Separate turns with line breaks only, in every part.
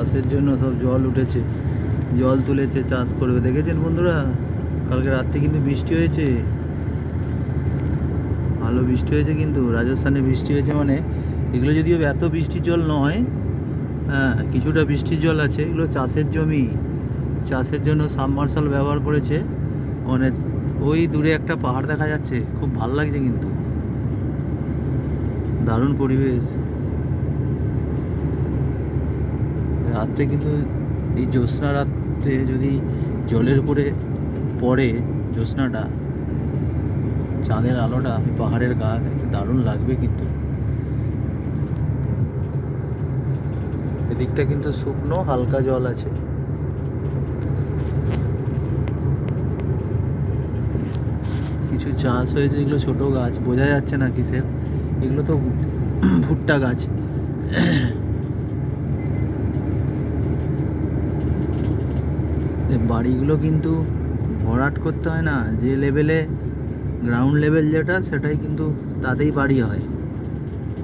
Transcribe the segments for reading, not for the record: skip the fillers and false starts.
চাষের জন্য সব জল উঠেছে, জল তুলেছে, চাষ করবে। দেখেছেন বন্ধুরা, কালকে রাত্রে কিন্তু বৃষ্টি হয়েছে, ভালো বৃষ্টি হয়েছে, কিন্তু রাজস্থানে বৃষ্টি হয়েছে মানে এগুলো যদিও এত বৃষ্টির জল নয়, হ্যাঁ কিছুটা বৃষ্টির জল আছে। এগুলো চাষের জমি, চাষের জন্য সাবমার্শাল ব্যবহার করেছে। মানে ওই দূরে একটা পাহাড় দেখা যাচ্ছে, খুব ভালো লাগছে, কিন্তু দারুণ পরিবেশ। রাত্রে কিন্তু এই জ্যোৎস্না রাত্রে যদি জলের উপরে পড়ে জ্যোৎস্নাটা, চাঁদের আলোটা ওই পাহাড়ের গা একটু দারুণ লাগবে। কিন্তু এদিকটা কিন্তু শুকনো, হালকা জল আছে। কিছু চাষ হয়েছে, এগুলো ছোট গাছ, বোঝা যাচ্ছে না কিসের, এগুলো তো ভুট্টা গাছ। বাড়িগুলো কিন্তু ভরাট করতে হয় না, যে লেভেলে গ্রাউন্ড লেভেল যেটা, সেটাই কিন্তু তাতেই বাড়ি হয়।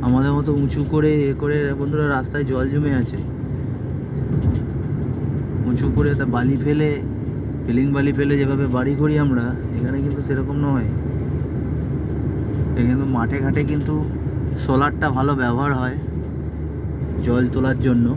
আমাদের মতো উঁচু করে করে বন্ধুরা রাস্তায় জল জমে আছে, উঁচু করে তা বালি ফেলে, ফিলিং বালি ফেলে যেভাবে বাড়ি করি আমরা, এখানে কিন্তু সেরকম নয়। এখানে কিন্তু মাঠে ঘাটে কিন্তু সোলারটা ভালো ব্যবহার হয় জল তোলার জন্য।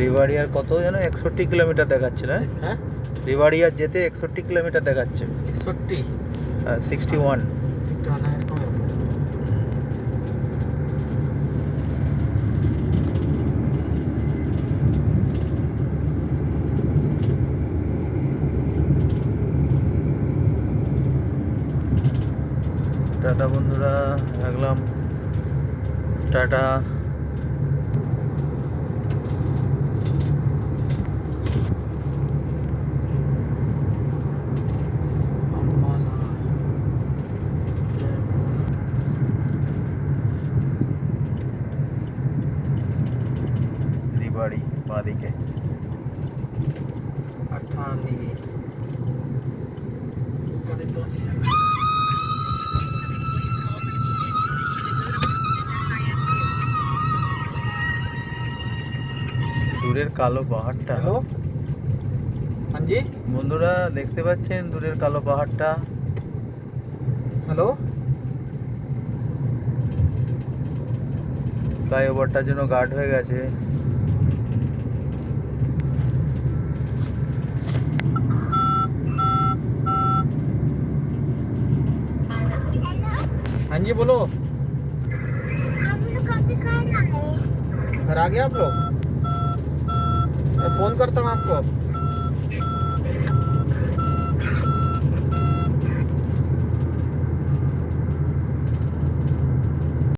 রিভারিয়ার কত যেন 61 কিলোমিটার দেখাচ্ছে না?
হ্যাঁ,
রিভারিয়ার যেতে 61 কিলোমিটার দেখাচ্ছে।
61
61।
61 এরকম হবে।
টাটা বন্ধুরা, রাখলাম, টাটা। রিবাড়ি বাঁদিকে।
আঠানি করে 10
দূরের কালো পাহাড়টা,
হ্যালো, हाँ जी,
বন্ধুরা দেখতে পাচ্ছেন দূরের কালো পাহাড়টা?
हेलो,
ফ্লাইওভারটার জন্য গার্ড হয়ে গেছে।
हाँ जी बोलो।
हम लोग अभी कहाँ आए?
घर आ गए आप लोग? मैं फोन करता हूँ आपको।